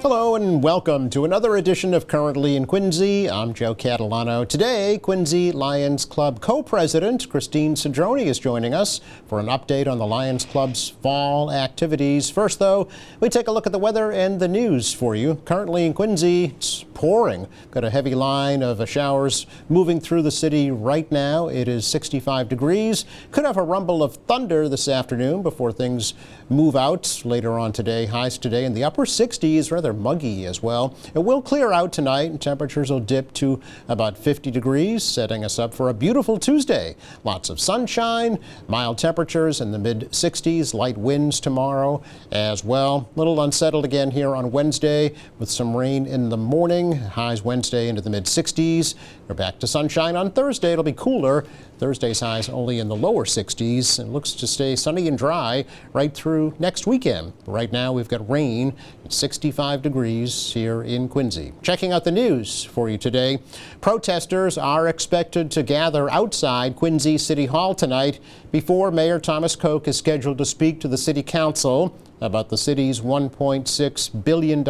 Hello and welcome to another edition of Currently in Quincy. I'm Joe Catalano. Today, Quincy Lions Club co-president Christine Cedrone is joining us for an update on the Lions Club's fall activities. First, though, we take a look at the weather and the news for you. Currently in Quincy, it's pouring. Got a heavy line of showers moving through the city right now. It is 65 degrees. Could have a rumble of thunder this afternoon before things move out later on today. Highs today in the upper 60s, rather muggy as well. It will clear out tonight and temperatures will dip to about 50 degrees, setting us up for a beautiful Tuesday. Lots of sunshine, mild temperatures in the mid 60s, light winds tomorrow as well. A little unsettled again here on Wednesday with some rain in the morning. Highs Wednesday into the mid 60s. We're back to sunshine on Thursday. It'll be cooler. Thursday's highs only in the lower 60s. It looks to stay sunny and dry right through next weekend. Right now we've got rain at 65 degrees here in Quincy. Checking out the news for you today. Protesters are expected to gather outside Quincy City Hall tonight before Mayor Thomas Koch is scheduled to speak to the City Council about the city's $1.6 billion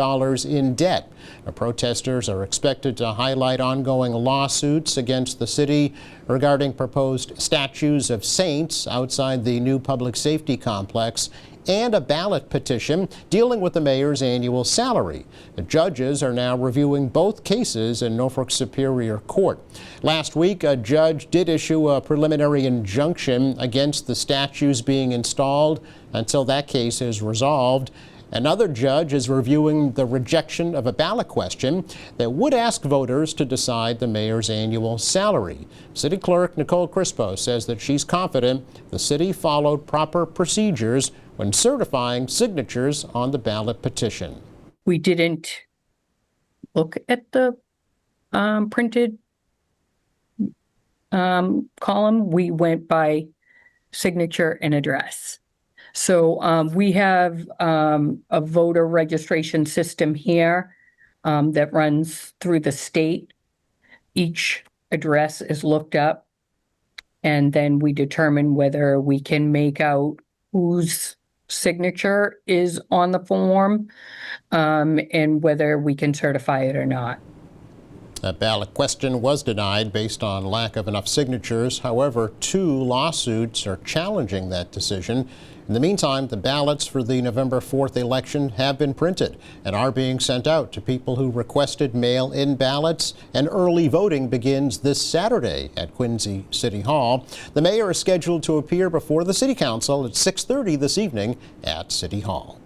in debt. The protesters are expected to highlight ongoing lawsuits against the city regarding proposed statues of saints outside the new public safety complex and a ballot petition dealing with the mayor's annual salary. The judges are now reviewing both cases in Norfolk Superior Court. Last week, a judge did issue a preliminary injunction against the statues being installed until that case is resolved. Another judge is reviewing the rejection of a ballot question that would ask voters to decide the mayor's annual salary. City Clerk Nicole Crispo says that she's confident the city followed proper procedures when certifying signatures on the ballot petition. We didn't look at the printed column. We went by signature and address. So we have a voter registration system here that runs through the state. Each address is looked up, and then we determine whether we can make out whose signature is on the form and whether we can certify it or not. That ballot question was denied based on lack of enough signatures. However, 2 lawsuits are challenging that decision. In the meantime, the ballots for the November 4th election have been printed and are being sent out to people who requested mail-in ballots, and early voting begins this Saturday at Quincy City Hall. The mayor is scheduled to appear before the City Council at 6:30 this evening at City Hall.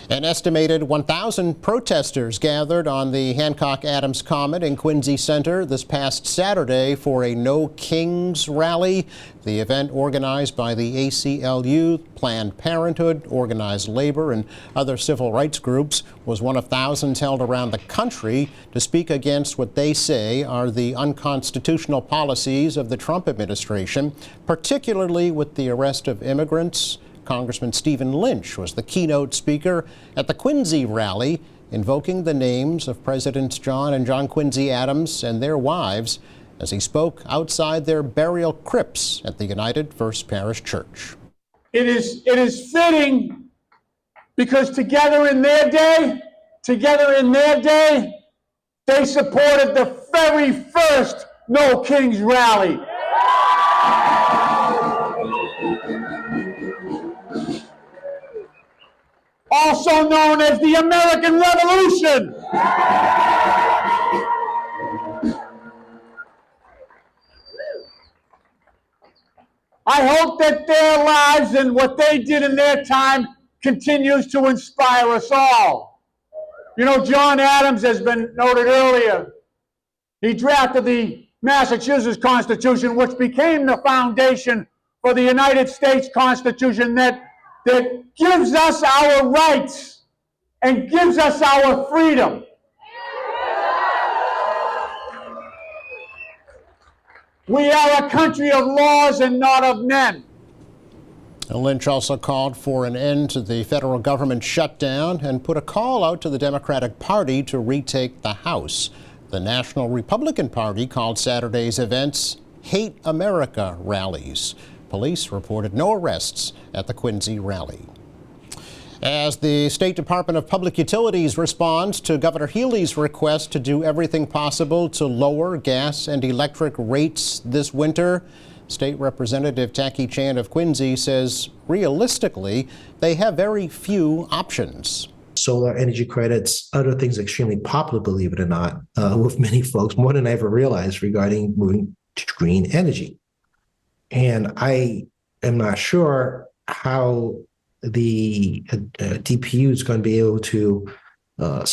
An estimated 1,000 protesters gathered on the Hancock-Adams Common in Quincy Center this past Saturday for a No Kings rally. The event, organized by the ACLU, Planned Parenthood, Organized Labor, and other civil rights groups, was one of thousands held around the country to speak against what they say are the unconstitutional policies of the Trump administration, particularly with the arrest of immigrants. Congressman Stephen Lynch was the keynote speaker at the Quincy rally, invoking the names of Presidents John and John Quincy Adams and their wives as he spoke outside their burial crypts at the United First Parish Church. It is fitting because together in their day, they supported the very first No Kings rally. Also known as the American Revolution. I hope that their lives and what they did in their time continues to inspire us all. You know, John Adams has been noted earlier. He drafted the Massachusetts Constitution, which became the foundation for the United States Constitution that gives us our rights and gives us our freedom. We are a country of laws and not of men. Lynch also called for an end to the federal government shutdown and put a call out to the Democratic Party to retake the House. The National Republican Party called Saturday's events Hate America rallies. Police reported no arrests at the Quincy rally. As the State Department of Public Utilities responds to Governor Healey's request to do everything possible to lower gas and electric rates this winter, State Representative Tacky Chan of Quincy says realistically they have very few options. Solar energy credits, other things extremely popular, believe it or not, with many folks, more than I ever realized regarding moving to green energy. And I am not sure how the DPU is going to be able to they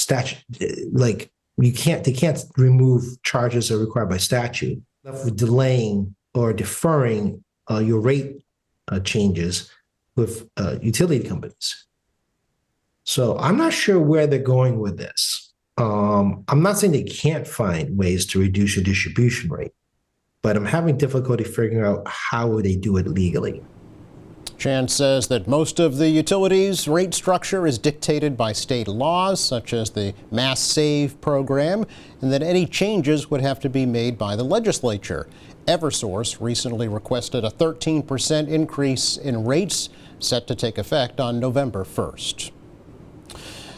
can't remove charges that are required by statute. With delaying or deferring your rate changes with utility companies. So I'm not sure where they're going with this. I'm not saying they can't find ways to reduce your distribution rate, but I'm having difficulty figuring out how would they do it legally. Chan says that most of the utilities' rate structure is dictated by state laws, such as the Mass Save program, and that any changes would have to be made by the legislature. Eversource recently requested a 13% increase in rates, set to take effect on November 1st.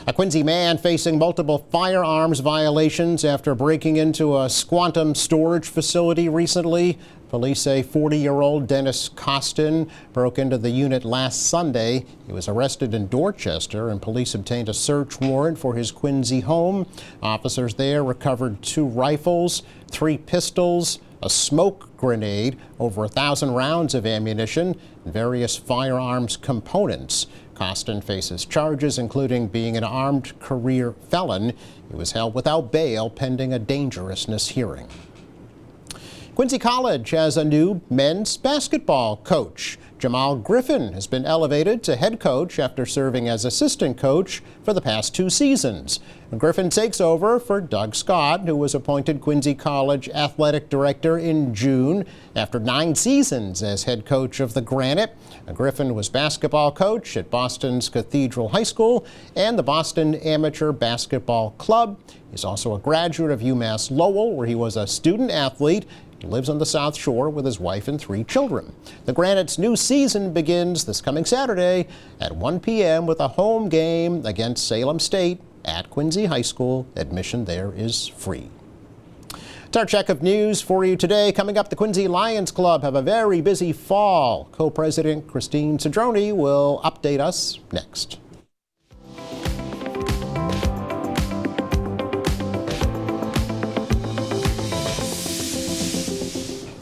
A Quincy man facing multiple firearms violations after breaking into a Squantum storage facility recently. Police say 40-year-old Dennis Costin broke into the unit last Sunday. He was arrested in Dorchester, and police obtained a search warrant for his Quincy home. Officers there recovered 2 rifles, 3 pistols, a smoke grenade, over 1,000 rounds of ammunition, and various firearms components. Costin faces charges including being an armed career felon. He was held without bail pending a dangerousness hearing. Quincy College has a new men's basketball coach. Jamal Griffin has been elevated to head coach after serving as assistant coach for the past 2 seasons. Griffin takes over for Doug Scott, who was appointed Quincy College athletic director in June after 9 seasons as head coach of the Granite. Griffin was basketball coach at Boston's Cathedral High School and the Boston Amateur Basketball Club. He's also a graduate of UMass Lowell, where he was a student athlete. He lives on the South Shore with his wife and 3 children. The Granite's new season begins this coming Saturday at 1 p.m. with a home game against Salem State at Quincy High School. Admission there is free. It's our check of news for you today. Coming up, the Quincy Lions Club have a very busy fall. Co-President Christine Cedrone will update us next.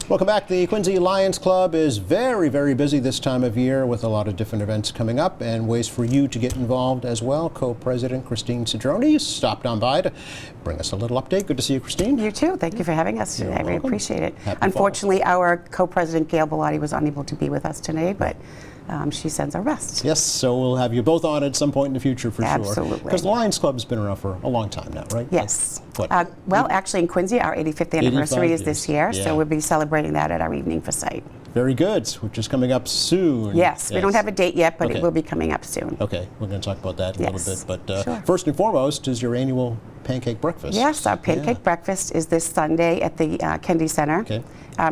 Welcome back. The Quincy Lions Club is very, very busy this time of year with a lot of different events coming up and ways for you to get involved as well. Co-President Christine Cedrone stopped on by to bring us a little update. Good to see you, Christine. You too. Thank you for having us today. You're I really welcome. appreciate it. Happy Unfortunately, our co-president, Gail Bellotti, was unable to be with us today, but she sends our best. Yes, so we'll have you both on at some point in the future for sure. Absolutely. Because the Lions Club has been around for a long time now, right? Yes. What? Well, actually, in Quincy, our 85th anniversary is this year, Yeah. so we'll be celebrating that at our evening for sight. Very good, which is coming up soon. Yes, we don't have a date yet, but Okay. it will be coming up soon. Okay, we're going to talk about that in a Yes. little bit. But Sure. first and foremost is your annual Pancake Breakfast. Yes, our Pancake Yeah. Breakfast is this Sunday at the Kennedy Center Okay.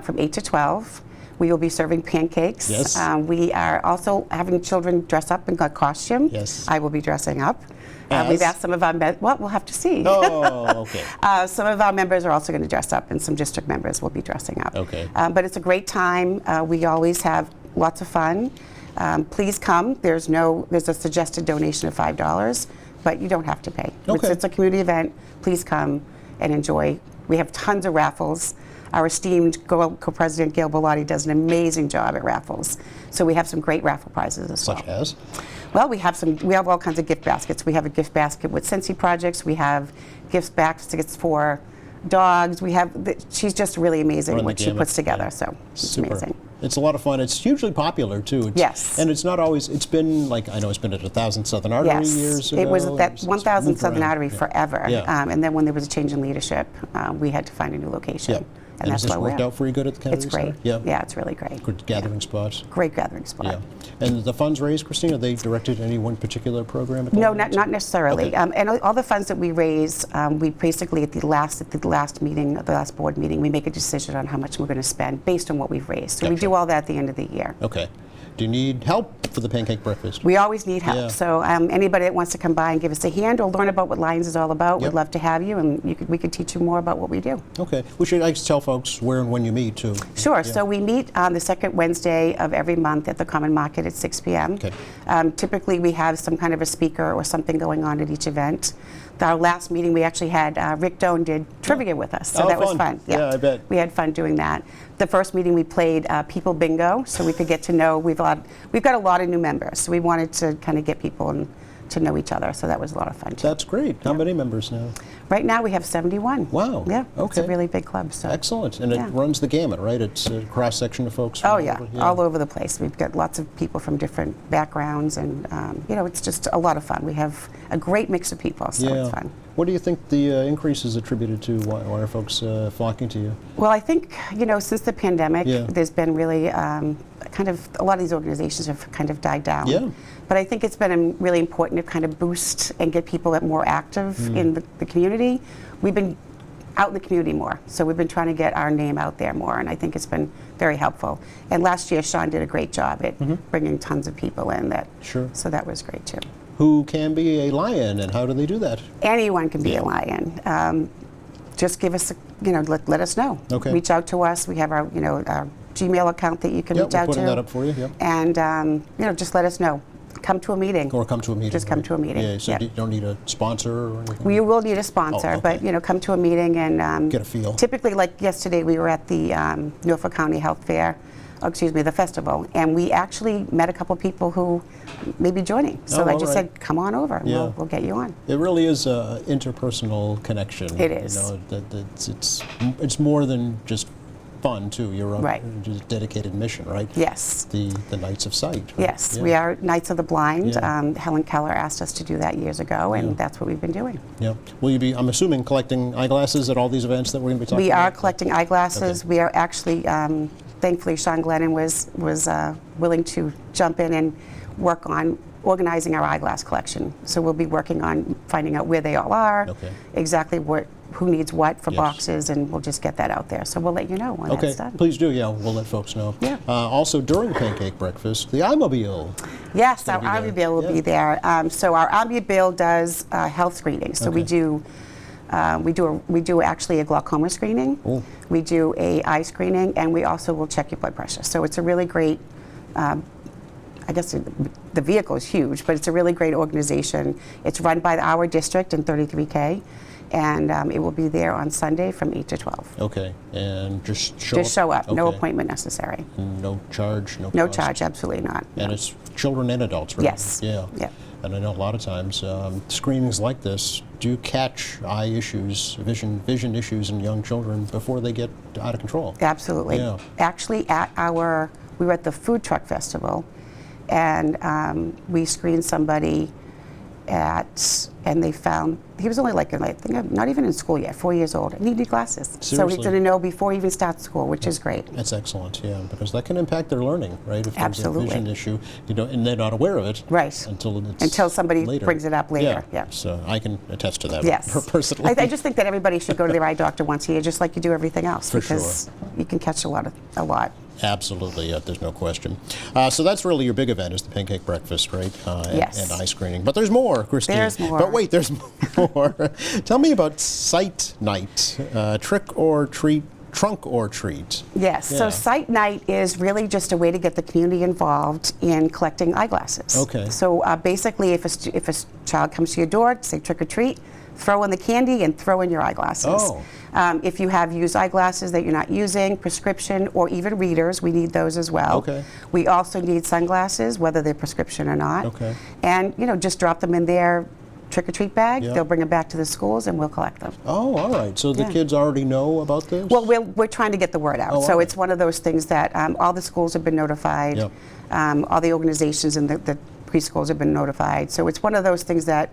From 8 to 12. We will be serving pancakes. Yes. We are also having children dress up in a costume. Yes. I will be dressing up. As? We've asked some of our well, we'll have to see. Oh, okay. Some of our members are also going to dress up, and some district members will be dressing up. Okay. But it's a great time. We always have lots of fun. Please come. There's a suggested donation of $5, but you don't have to pay. Okay. It's a community event. Please come and enjoy. We have tons of raffles. Our esteemed co-president Gail Bellotti does an amazing job at raffles. So we have some great raffle prizes as well. Such as? Well, we have all kinds of gift baskets. We have a gift basket with Cincy projects. We have gift baskets for dogs. She's just really amazing Run the what she gamut. puts together. Yeah. So it's Super. amazing. It's a lot of fun. It's hugely popular too. Yes. And it's not always. It's been like I know it's been at 1,000 Southern Artery Yes, years ago. it was that It's 1,000 moved Southern around. Artery Yeah. forever. Yeah. And then when there was a change in leadership, we had to find a new location. Yeah. And has that's this why we're worked out for you good at the Kennedy It's great. Center? Yeah. Yeah, it's really great. Good gathering spot. Great gathering spot. Yeah. And the funds raised, Christine, are they directed at any one particular program? At the No, moment? not necessarily. Okay. And all the funds that we raise, we basically at the last meeting, the last board meeting, we make a decision on how much we're going to spend based on what we've raised. So we Gotcha. do all that at the end of the year. Okay. Do you need help for the Pancake Breakfast? We always need help. Yeah. So anybody that wants to come by and give us a hand or learn about what Lions is all about, Yep. we'd love to have you, and we could teach you more about what we do. Okay. We should tell folks where and when you meet, too. Sure. Yeah. So we meet on the second Wednesday of every month at the Common Market at 6 p.m. Okay. Typically, we have some kind of a speaker or something going on at each event. Our last meeting, we actually had Rick Doan did trivia with us, so Oh, that was fun. fun. Yeah, I bet. We had fun doing that. The first meeting, we played People Bingo, so we could get to know. We've got a lot of new members, so we wanted to kind of get people to know each other. So that was a lot of fun too. That's great. How many members now? Right now, we have 71. Wow. Yeah. It's a Okay. really big club. So. Excellent. And Yeah. it runs the gamut, right? It's a cross-section of folks. From Oh all yeah, over- all over the place. We've got lots of people from different backgrounds, and it's just a lot of fun. We have a great mix of people, so Yeah. it's fun. What do you think the increase is attributed to? Why are folks flocking to you? Well, I think since the pandemic, Yeah. there's been really kind of a lot of these organizations have kind of died down. Yeah. But I think it's been really important to kind of boost and get people that more active Mm. in the community. We've been out in the community more, so we've been trying to get our name out there more, and I think it's been very helpful. And last year, Sean did a great job at bringing tons of people in. Sure. So that was great too. Who can be a lion, and how do they do that? Anyone can be a lion. Just give us, let us know. Okay. Reach out to us. We have our Gmail account that you can Yeah, reach we're out putting to. that up for you. Yeah. And just let us know. Come to a meeting. Or come to a meeting. Just come right? to a meeting. Yeah. So Yeah. you don't need a sponsor or anything. We will need a sponsor, Oh, okay. but come to a meeting and Get a feel. Typically, like yesterday, we were at the Norfolk County Health Fair. Oh, excuse me, the festival, and we actually met a couple people who may be joining. So Oh, I all just right. said, "Come on over, and Yeah. we'll get you on." It really is an interpersonal connection. It is. It's more than just fun too. Your own Right. just dedicated mission, right? Yes. The Knights of Sight. Right? Yes, Yeah. we are Knights of the Blind. Yeah. Helen Keller asked us to do that years ago, and Yeah. that's what we've been doing. Yeah. Will you be? I'm assuming collecting eyeglasses at all these events that we're going to be talking We about. are collecting eyeglasses. Okay. We are actually, thankfully, Sean Glennon was willing to jump in and work on organizing our eyeglass collection. So we'll be working on finding out where they all are, Okay. exactly who needs what for Yes. boxes, and we'll just get that out there. So we'll let you know when Okay, that's done. please do. Yeah, we'll let folks know. Yeah. Also, during the Pancake Breakfast, the Eyemobile. Yes, our gonna be there. Eyemobile will Yeah. be there. So our Eyemobile does health screening. So we Okay. do actually a glaucoma screening. Ooh. We do a eye screening, and we also will check your blood pressure. So it's a really great. I guess the vehicle is huge, but it's a really great organization. It's run by our district in 33K, and it will be there on Sunday from 8 to 12. Okay, and just show up. Just show up, no Okay. appointment necessary. No charge. No cost. charge, absolutely not. And it's children and adults, right? Yes. Yeah. Yeah. And I know a lot of times screenings like this do catch eye issues, vision issues in young children before they get out of control. Absolutely. Yeah. Actually, we were at the food truck festival, and we screened somebody and they found he was only I think not even in school yet, 4 years old, and he needed glasses. So Seriously? he's going to know before he even starts school, which is great. That's excellent, yeah, because that can impact their learning, right? If there's Absolutely. a vision issue, and they're not aware of it, Right. until somebody later. brings it up later. Yeah. So I can attest to that. Yes. Personally. I just think that everybody should go to their eye doctor once a year, just like you do everything else, For because you can catch a lot. Absolutely, there's no question. So that's really your big event, is the Pancake Breakfast, right? Yes. And eye screening. But there's more, Christine. There's more. But wait, there's more. Tell me about Sight Night, trick or treat, trunk or treat. Yes, Yeah. so Sight Night is really just a way to get the community involved in collecting eyeglasses. Okay. So basically, if a child comes to your door, say trick or treat, throw in the candy and throw in your eyeglasses. Oh. If you have used eyeglasses that you're not using, prescription, or even readers, we need those as well. Okay. We also need sunglasses, whether they're prescription or not. Okay. And just drop them in their trick-or-treat bag. Yeah. They'll bring them back to the schools, and we'll collect them. Oh, all right. So the Yeah. kids already know about this? Well, we're trying to get the word out. Oh, So all it's right. one of those things that all the schools have been notified. Yep. All the organizations and the preschools have been notified. So it's one of those things that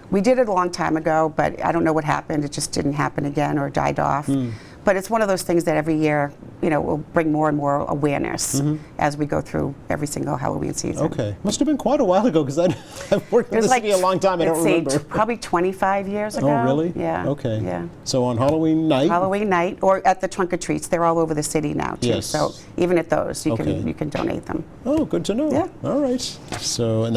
we did it a long time ago, but I don't know what happened. It just didn't happen again or died off. But it's one of those things that every year, will bring more and more awareness as we go through every single Halloween season. Okay. Must have been quite a while ago, because I've worked in It the was city a long time. I don't let's say remember. probably 25 years ago. Oh, really? Yeah. Okay. Yeah. So on Halloween night? Halloween night, or at the trunk or treats, they're all over the city now too. Yes. So even at those, you Okay. can donate them. Oh, good to know. Yeah. All right. So, and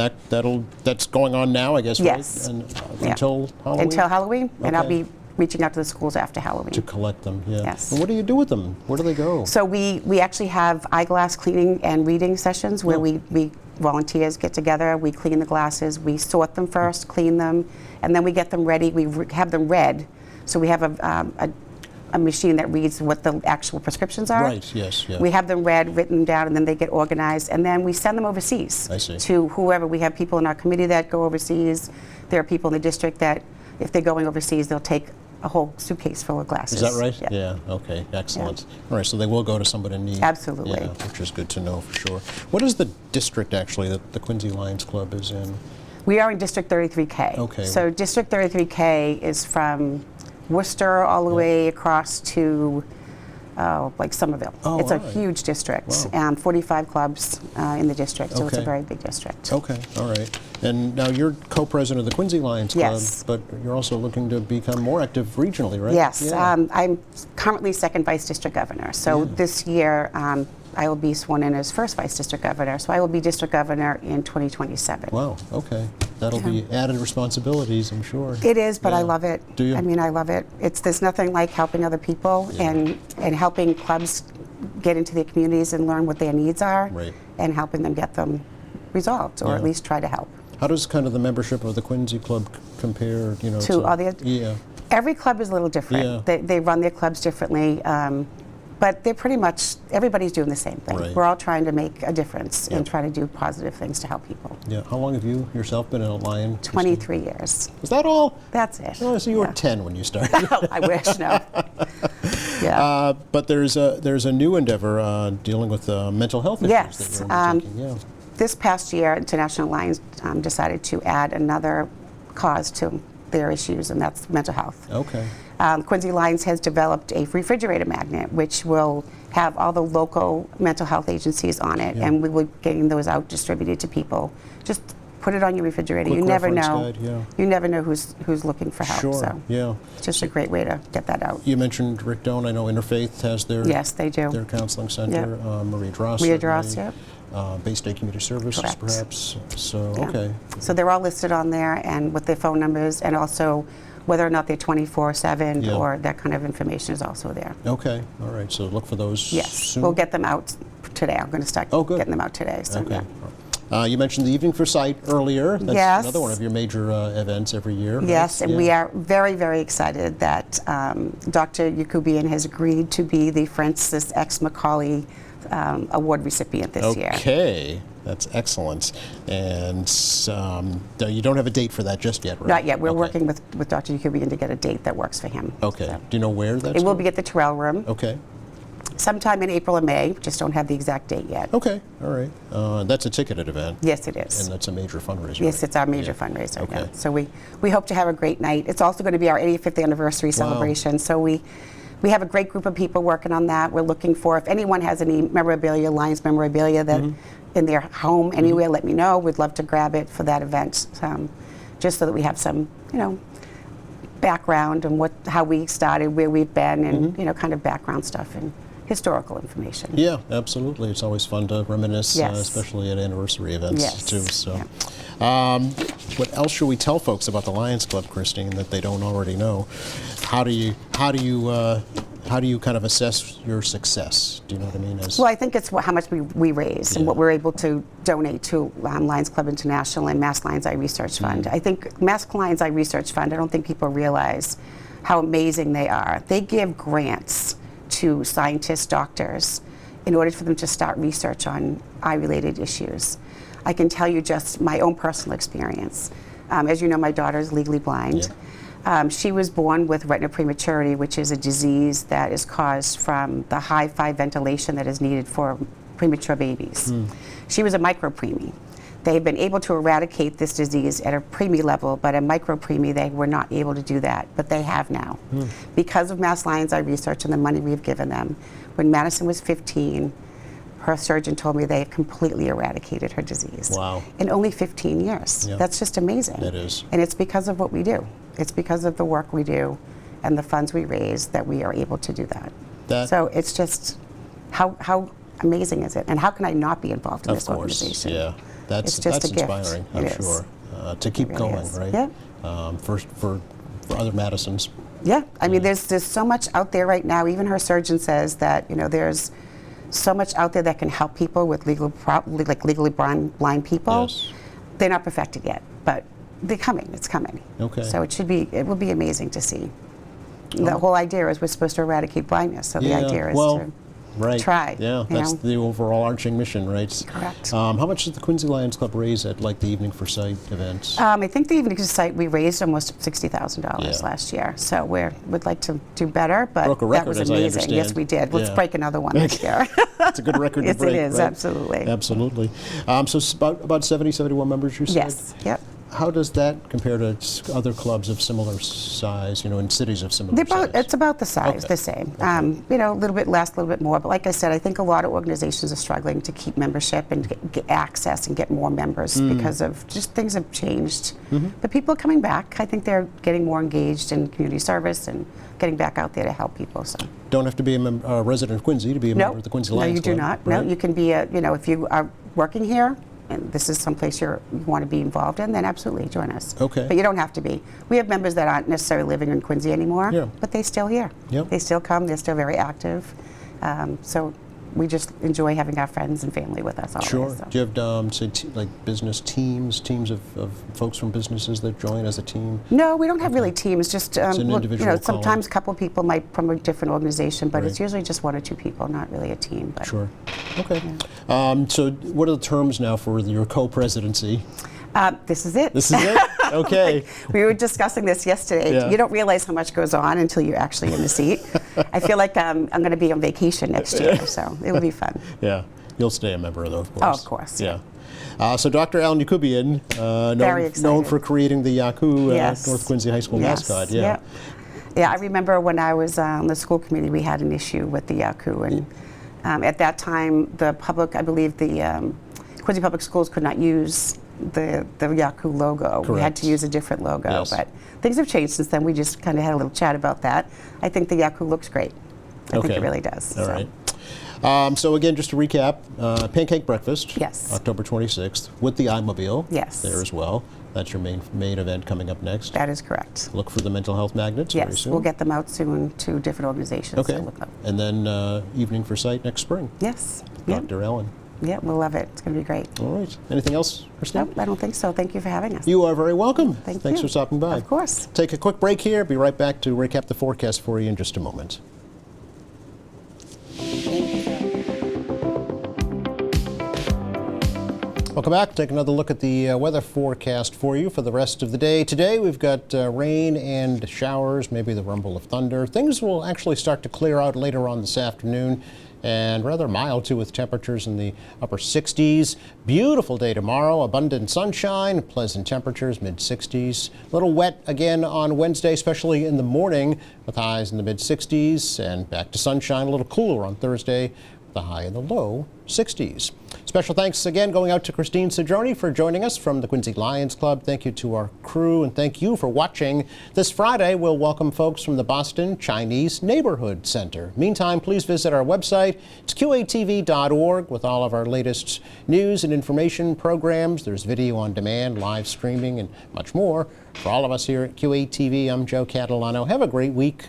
that's going on now, I guess, Yes. right? And Yeah. until Halloween? Until Halloween, and I'll Okay. be reaching out to the schools after Halloween. To collect them, yeah. Yes. And what do you do with them? Where do they go? So we actually have eyeglass cleaning and reading sessions where Oh. we volunteers get together, we clean the glasses, we sort them first, clean them, and then we get them ready. We have them read. So we have a machine that reads what the actual prescriptions are. Right, yes, yeah. We have them read, written down, and then they get organized, and then we send them overseas I see. to whoever. We have people in our committee that go overseas. There are people in the district that, if they're going overseas, they'll take a whole suitcase full of glasses. Is that right? Yeah. Okay, excellent. All right, so they will go to somebody in need. Absolutely. Yeah, which is good to know for sure. What is the district actually that the Quincy Lions Club is in? We are in District 33K. Okay. So District 33K is from Worcester all the way across to like Somerville. Oh, It's a all right. huge district. Wow. 45 clubs in the district, so it's a Okay. very big district. Okay, all right. And now you're co-president of the Quincy Lions Club, Yes. but you're also looking to become more active regionally, right? Yes, Yeah. I'm currently second vice district governor. So this year I will be sworn in as first vice district governor. So I will be district governor in 2027. Wow, okay. That'll be added responsibilities, I'm sure. It is, but I Yeah. love it. Do you? I mean, I love it. There's nothing like helping other people and helping clubs get into their communities and learn what their needs are, Right. and helping them get them resolved, or Yeah. at least try to help. How does kind of the membership of the Quincy Club compare, To other- Yeah, Every club is a little different. Yeah. They run their clubs differently, but they're pretty much, everybody's doing the same thing. Right. We're all trying to make a difference and Yep. trying to do positive things to help people. yeah. How long have you yourself been a Lion? 23 years. Is that all? That's it. Oh, so you were Yeah. 10 when you started. I wish, no. Yeah. But there's a new endeavor dealing with mental health issues Yes, that you're undertaking. Yeah. This past year, International Lions decided to add another cause to their issues, and that's mental health. Okay. Quincy Lions has developed a refrigerator magnet, which will have all the local mental health agencies on it, Yeah. and we will be getting those out distributed to people. Just put it on your refrigerator. Quick You never reference know. guide, yeah. You never know who's looking for help. Sure. So Yeah. it's just a great way to get that out. You mentioned Rick Doan. I know Interfaith has their Yes, they do. their counseling center. Marie Dross. Maria certainly. Dross, yep. Bay State Community Services, Correct. perhaps. So Yeah. okay. So they're all listed on there, and with their phone numbers, and also whether or not they're 24/7 Yeah. or that kind of information is also there. Okay. All right. So look for those. Yes, soon. we'll get them out today. I'm going to start Oh, good. getting them out today. So, Okay. yeah. You mentioned the Evening for Sight earlier. That's Yes. another one of your major events every year. right? Yes, and Yeah. we are very, very excited that Dr. Yakubian has agreed to be the Francis X. Macaulay Award recipient this year. Okay. That's excellent. And you don't have a date for that just yet, right? Not yet. We're Okay. working with Dr. Yakubian to get a date that works for him. Okay. So. Do you know where that's It will going? be at the Terrell Room Okay. sometime in April or May. Just don't have the exact date yet. Okay. All right. That's a ticketed event. Yes, it is. And that's a major fundraiser. Yes, right? it's our major Yeah. fundraiser. Okay. Yeah. So we hope to have a great night. It's also going to be our 85th anniversary celebration. So we have a great group of people working on that. We're looking for, if anyone has any memorabilia, Lions memorabilia that in their home anywhere, let me know. We'd love to grab it for that event, just so that we have some, background and how we started, where we've been, and kind of background stuff and historical information. Yeah, absolutely. It's always fun to reminisce, Yes. especially at anniversary events Yes. too. So, Yeah. what else should we tell folks about the Lions Club, Christine, that they don't already know? How do you kind of assess your success? Do you know what I mean? Well, I think it's how much we raise and what we're able to donate to Lions Club International and Mass Lions Eye Research Fund. I think Mass Lions Eye Research Fund, I don't think people realize how amazing they are. They give grants to scientists, doctors, in order for them to start research on eye-related issues. I can tell you just my own personal experience. As you know, my daughter is legally blind. Yeah. She was born with retinal prematurity, which is a disease that is caused from the high-5 ventilation that is needed for premature babies. She was a micropreemie. They've been able to eradicate this disease at a preemie level, but a micro-preemie, they were not able to do that, but they have now. Because of Mass Lion's Eye research and the money we've given them. When Madison was 15, her surgeon told me they have completely eradicated her disease. Wow. In only 15 years. Yeah. That's just amazing. It is. And it's because of what we do. It's because of the work we do and the funds we raise that we are able to do that. So it's just, how amazing is it? And how can I not be involved in this organization? Yeah. That's just a gift. inspiring, I'm It is. sure. To keep It really going, is. right? Yeah. For other Madisons. Yeah, I mean, there's so much out there right now. Even her surgeon says that, you know, there's so much out there that can help people with legally blind people. Yes. They're not perfected yet, but they're coming. It's coming. Okay. So it will be amazing to see. The whole idea is we're supposed to eradicate blindness. So the idea is to try. Yeah, that's the overall arching mission, right? Correct. How much did the Quincy Lions Club raise at like the Evening for Sight events? I think the Evening for Sight, we raised almost $60,000 last year. So we'd like to do better, but Broke a record, that was as I amazing. understand. Yes, we did. Let's break another one this year. It's a good record to break. Yes, it is, right? absolutely. Absolutely. So it's about 70, 71 members, you said? Yes, yep. How does that compare to other clubs of similar size, you know, in cities of similar size? It's about the size, Okay. the same. You know, a little bit less, a little bit more. But like I said, I think a lot of organizations are struggling to keep membership and get access and get more members because of just things have changed. But people are coming back. I think they're getting more engaged in community service and getting back out there to help people. So Don't have to be a resident of Quincy to be a member of the Quincy Lions Club. No, you do Club, not. right? No, you can be you know, if you are working here, and this is someplace you want to be involved in, then absolutely join us. Okay. But you don't have to be. We have members that aren't necessarily living in Quincy anymore, but they're still here. Yep. They still come. They're still very active. So we just enjoy having our friends and family with us always. Sure. So. Do you have, say, like business teams of folks from businesses that join as a team? No, we don't have really teams. Just It's an look, individual you know, sometimes calling. a couple people might from a different organization, but it's Right. usually just one or two people, not really a team. But Sure. Okay. So what are the terms now for your co-presidency? This is it. This is it? Okay. We were discussing this yesterday. Yeah. You don't realize how much goes on until you're actually in the seat. I feel like I'm going to be on vacation next year, so it will be fun. Yeah. You'll stay a member, though, of course. Oh, of course. Yeah. So Dr. Alan Yakubian, Very known excited. for creating the Yaku Yes. North Quincy High School Yes. mascot. Yeah, I remember when I was on the school committee, we had an issue with the Yaku, and at that time, the public, I believe the Quincy Public Schools could not use the Yaku logo. We had Correct. to use a different logo, Yes. but things have changed since then. We just kind of had a little chat about that. I think the Yaku looks great. I think it really does. All so. right. So again, just to recap, Pancake Breakfast. Yes. October 26th with the Eyemobile. Yes. There as well. That's your main event coming up next. That is correct. Look for the mental health magnets very Yes, soon. we'll get them out soon to different organizations. Okay. So look up. And then Evening for Sight next spring. Yes. Yep. Dr. Ellen. Yeah, we'll love it. It's going to be great. All right. Anything else, Christine? Nope, I don't think so. Thank you for having us. You are very welcome. Thanks for stopping by. Of course. Take a quick break here. Be right back to recap the forecast for you in just a moment. Welcome back. Take another look at the weather forecast for you for the rest of the day. Today we've got rain and showers, maybe the rumble of thunder. Things will actually start to clear out later on this afternoon, and rather mild too, with temperatures in the upper 60s. Beautiful day tomorrow, abundant sunshine, pleasant temperatures, mid-60s. A little wet again on Wednesday, especially in the morning, with highs in the mid-60s, and back to sunshine, a little cooler on Thursday, with the high in the low 60s. Special thanks again going out to Christine Cedrone for joining us from the Quincy Lions Club. Thank you to our crew, and thank you for watching. This Friday, we'll welcome folks from the Boston Chinese Neighborhood Center. Meantime, please visit our website. It's qatv.org with all of our latest news and information programs. There's video on demand, live streaming, and much more. For all of us here at QATV, I'm Joe Catalano. Have a great week.